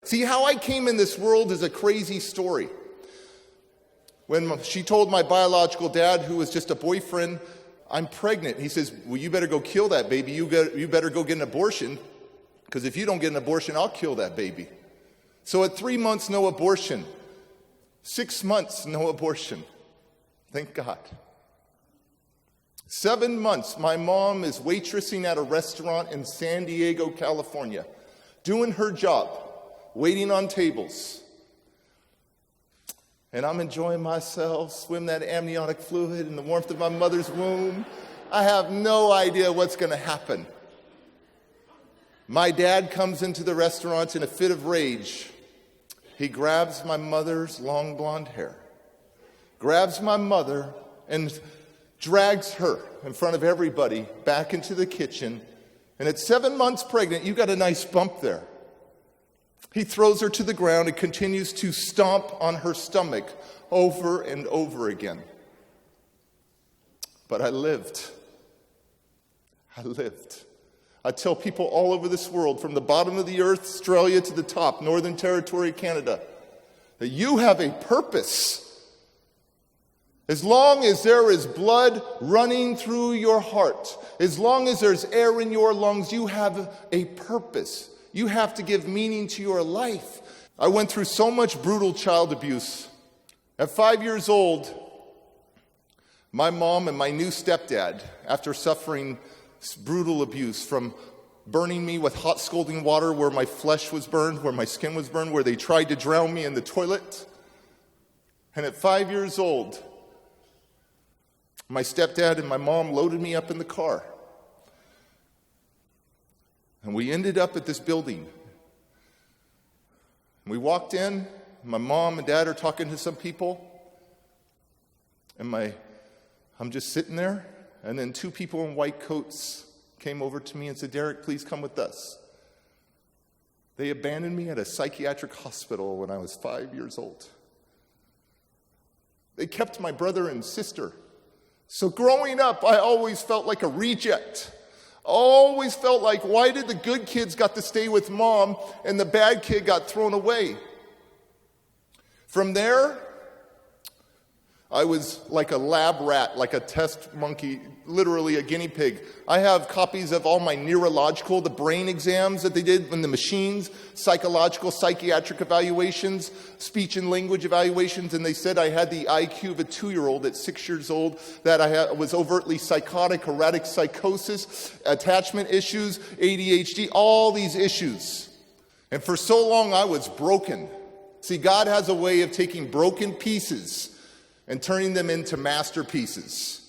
See, how I came in this world is a crazy story. When she told my biological dad, who was just a boyfriend, I'm pregnant, he says, well, you better go kill that baby. You better go get an abortion, because if you don't get an abortion, I'll kill that baby. So at 3 months, no abortion. 6 months, no abortion. Thank God. 7 months, my mom is waitressing at a restaurant in San Diego, California, doing her job, waiting on tables. And I'm enjoying myself, swim that amniotic fluid in the warmth of my mother's womb. I have no idea what's going to happen. My dad comes into the restaurant in a fit of rage. He grabs my mother's long blonde hair, grabs my mother, and drags her in front of everybody back into the kitchen. And at 7 months pregnant, you got a nice bump there. He throws her to the ground and continues to stomp on her stomach over and over again. But I lived. I tell people all over this world, from the bottom of the earth, Australia, to the top, Northern Territory, Canada, that you have a purpose. As long as there is blood running through your heart, as long as there's air in your lungs, you have a purpose. You have to give meaning to your life. I went through so much brutal child abuse. At 5 years old, my mom and my new stepdad, after suffering brutal abuse from burning me with hot scalding water where my flesh was burned, where my skin was burned, where they tried to drown me in the toilet. And at 5 years old, my stepdad and my mom loaded me up in the car. And we ended up at this building. We walked in, my mom and dad are talking to some people, and I'm just sitting there, and then two people in white coats came over to me and said, Derek, please come with us. They abandoned me at a psychiatric hospital when I was 5 years old. They kept my brother and sister. So growing up, I always felt like a reject. Always felt like, why did the good kids got to stay with mom and the bad kid got thrown away? From there, I was like a lab rat, like a test monkey, literally a guinea pig. I have copies of all my neurological, the brain exams that they did in the machines, psychological, psychiatric evaluations, speech and language evaluations, and they said I had the IQ of a 2-year-old at 6 years old, that I was overtly psychotic, erratic psychosis, attachment issues, ADHD, all these issues. And for so long I was broken. See, God has a way of taking broken pieces and turning them into masterpieces.